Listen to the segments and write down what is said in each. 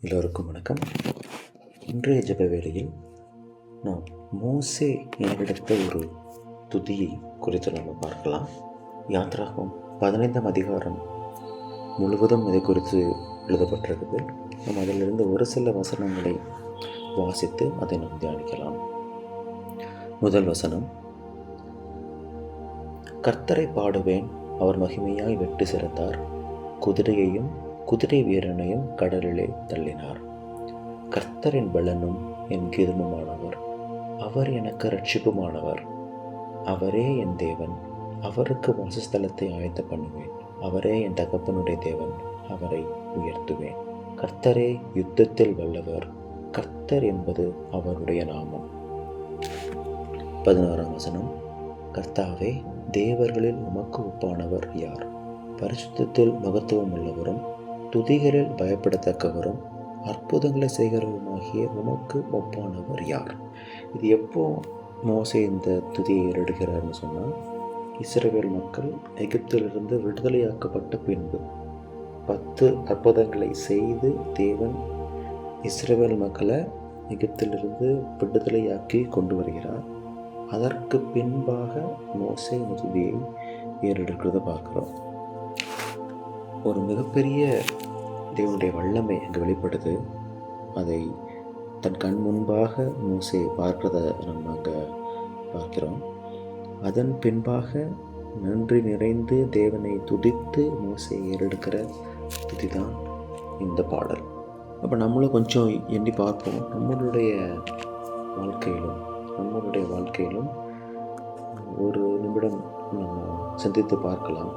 எல்லோருக்கும் வணக்கம். இன்றைய ஜெப வேளையில் நாம் மோசே ஏறெடுத்த ஒரு துதியை குறித்து நம்ம பார்க்கலாம். யாத்ராகமம் 15ஆம் அதிகாரம் முழுவதும் இதை குறித்து எழுதப்பட்டிருக்குது. நாம் அதிலிருந்து ஒரு சில வசனங்களை வாசித்து அதை நாம் தியானிக்கலாம். முதல் வசனம்: கர்த்தரை பாடுவேன், அவர் மகிமையாய் வெற்றி சிறந்தார், குதிரையையும் குதிரை வீரனையும் கடலிலே தள்ளினார். கர்த்தரின் பலனும் என் கீதமுமானவர், அவர் எனக்கு இரட்சிப்புமானவர். அவரே என் தேவன், அவருக்கு வாசஸ்தலத்தை ஆயத்த பண்ணுவேன். அவரே என் தகப்பனுடைய தேவன், அவரை உயர்த்துவேன். கர்த்தரே யுத்தத்தில் வல்லவர், கர்த்தர் என்பது அவருடைய நாமம். 16ஆம் வசனம்: கர்த்தாவே, தேவர்களில் உமக்கு ஒப்பானவர் யார்? பரிசுத்தத்தில் மகத்துவம் உள்ளவரும் துதிகளில் பயப்படத்தக்கவரும் அற்புதங்களை செய்கிறவருமாகிய உமக்கு ஒப்பானவர் யார்? இது எப்போ மோசே இந்த துதியை ஏறெடுக்கிறார்னு சொன்னால், இஸ்ரவேல் மக்கள் எகிப்திலிருந்து விடுதலையாக்கப்பட்ட பின்பு 10 அற்புதங்களை செய்து தேவன் இஸ்ரவேல் மக்களை எகிப்திலிருந்து விடுதலையாக்கி கொண்டு வருகிறார். அதற்கு பின்பாக மோசே இந்த துதியை ஏறெடுக்கிறத பார்க்குறோம். ஒரு மிகப்பெரிய தேவனுடைய வல்லமை அங்கே வெளிப்படுது. அதை தன் கண் முன்பாக மோசே பார்க்கிறத நம்ம அங்கே பார்க்கிறோம். அதன் பின்பாக நன்றி நிறைந்து தேவனை துதித்து மோசே ஏறெடுக்கிற துதி தான் இந்த பாடல். அப்போ நம்மளும் கொஞ்சம் எண்ணி பார்ப்போம். நம்மளுடைய வாழ்க்கையிலும் ஒரு நிமிடம் நம்ம சிந்தித்து பார்க்கலாம்.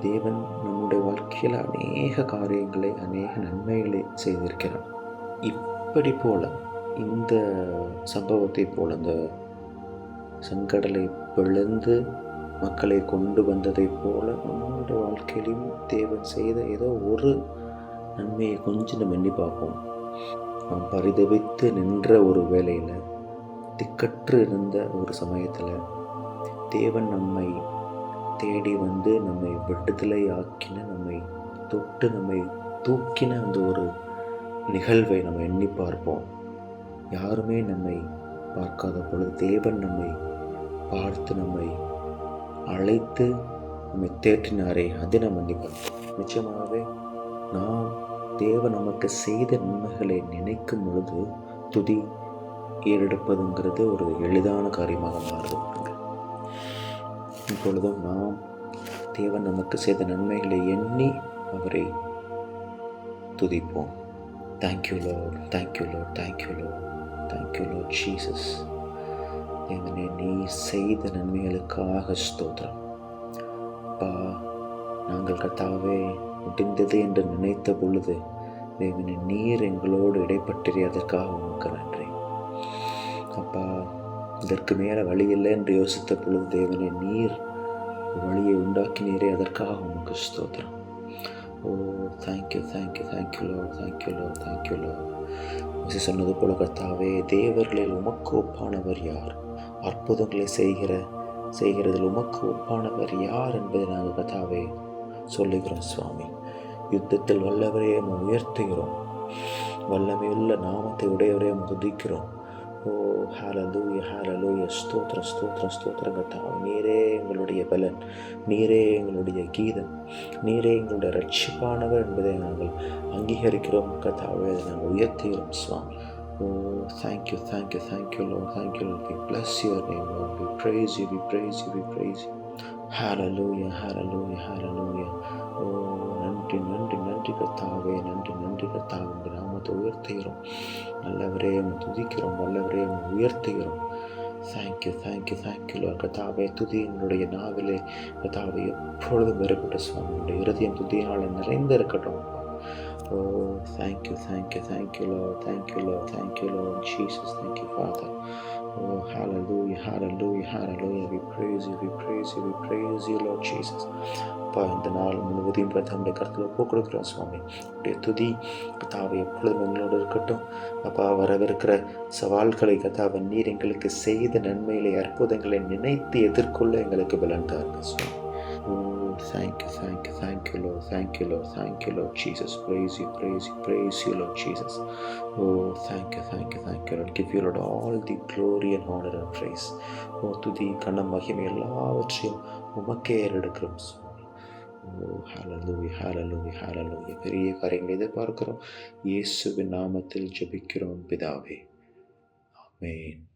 தேவன் நம்முடைய வாழ்க்கையில் அநேக காரியங்களை, அநேக நன்மைகளை செய்திருக்கிறார். இப்படி போல, இந்த சம்பவத்தை போல, இந்த செங்கடலை பிளந்து மக்களை கொண்டு வந்ததை போல நம்முடைய வாழ்க்கையிலும் தேவன் செய்த ஏதோ ஒரு நன்மையை கொஞ்சம் நம்ம எண்ணி பார்ப்போம். நாம் பரிதவித்து நின்ற ஒரு வேளையில், திக்கற்று இருந்த ஒரு சமயத்தில் தேவன் நம்மை தேடி வந்து நம்மை விடுதலை ஆக்கின, நம்மை தொட்டு நம்மை தூக்கின அந்த ஒரு நிகழ்வை நம்ம எண்ணி பார்ப்போம். யாருமே நம்மை பார்க்காத பொழுது தேவன் நம்மை பார்த்து நம்மை அழைத்து நம்மை தேற்றினாரே, அதை நம்ம எண்ணி பார்ப்போம். நிச்சயமாகவே நாம் தேவன் நமக்கு செய்த நன்மைகளை நினைக்கும் பொழுது துதி ஏறெடுப்பதுங்கிறது ஒரு எளிதான காரியமாக மாறுது. இப்பொழுதும் நாம் தேவன் நமக்கு செய்த நன்மைகளை எண்ணி அவரை துதிப்போம். Thank you Lord, thank you Lord, thank you Lord, thank you Lord Jesus. தேவனே, நீ செய்த நன்மைகளுக்காக ஸ்தோத்திரம். அப்பா, நாங்கள் கர்த்தாவே முடிந்தது என்று நினைத்த பொழுது தேவனே, நீர் எங்களோடு இடைப்பட்டிருப்பதற்காக உமக்கு நன்றி. அப்பா, இதற்கு மேலே வழி இல்லை என்று யோசித்த பொழுது தேவனே, நீர் வழியை உண்டாக்கினீரே, அதற்காக உமக்கு ஸ்தோத்திரம். Oh, thank you, thank you, thank you Lord, thank you Lord, thank you Lord. சொன்னது போல கர்த்தாவே, தேவர்களில் உமக்கு ஒப்பானவர் யார்? அற்புதங்களை செய்கிறதில் உமக்கு ஒப்பானவர் யார் என்பதை நாங்கள் கர்த்தாவே சொல்லுகிறோம். சுவாமி, யுத்தத்தில் வல்லவரே உயர்த்துகிறோம், வல்லமையுள்ள நாமத்தை உடையவரே துதிக்கிறோம். ஓ, ஹalleluya, ஹalleluya, ஸ்தோத்திரம், ஸ்தோத்திரம், ஸ்தோத்திரம் கர்த்தாவே. நீரே எங்களுடைய பலன், நீரே எங்களுடைய கீதம், நீரே எங்களுடைய இரட்சிப்பானவர் என்பதை நாங்கள் அங்கீகரிக்கிறோம் கர்த்தாவே, நாங்கள் உயர்த்துகிறோம் சுவாமி. Oh, thank you, thank you, thank you Lord, thank you Lord. We bless your name, Lord. We praise you, we praise you, we praise you. ஹalleluya, ஹalleluya, ஹalleluya. ஓ, நன்றி, நன்றி, நன்றி கர்த்தாவே, நன்றி, நன்றி கர்த்தாவே. உங்கள் நாமத்தை உயர்த்துகிறோம். நல்லவரே துதிக்கிறோம், வல்லவரே உயர்த்துகிறோம். Thank you, thank you, thank you Lord. கர்த்தாவே, துதி எங்களுடைய நாவிலே கர்த்தாவே எப்பொழுதும் வேறுபட்ட சுவாமி, உங்களுடைய இருதயம் துதியால் நிறைந்து இருக்கட்டும். Oh, thank you, thank you, thank you Lord, thank you Lord, thank you Lord Jesus, thank you Father. Oh, hallelujah, hallelujah, hallelujah. We praise you, we praise you, we praise you, Lord Jesus. அப்பா, இந்த நாள் முழுவதையும் நம்முடைய கருத்தில் ஒப்புக் கொடுக்குறோம் சுவாமி. உடைய துதி கர்த்தாவே எப்பொழுதும் எங்களோடு இருக்கட்டும். அப்பா, வரவிருக்கிற சவால்களை கர்த்தாவே நீர் எங்களுக்கு செய்த நன்மைகளை, அற்புதங்களை நினைத்து எதிர்கொள்ள எங்களுக்கு பலன் தாருங்க சுவாமி. Thank you, Lord. Thank you, Lord Jesus. Praise you, Lord Jesus. Oh, thank you, Lord. Give you, Lord, all the glory and honor and praise. Oh, துதி கனம் மகிமை எல்லாவற்றையும் உமக்கே ஏறெடுக்கிறோம் சுவாமி. ஓ, ஹalleluya. பெரிய காரியங்களை எதிர்பார்க்கிறோம். இயேசுவின் நாமத்தில் ஜெபிக்கிறோம் பிதாவே. ஆமென்.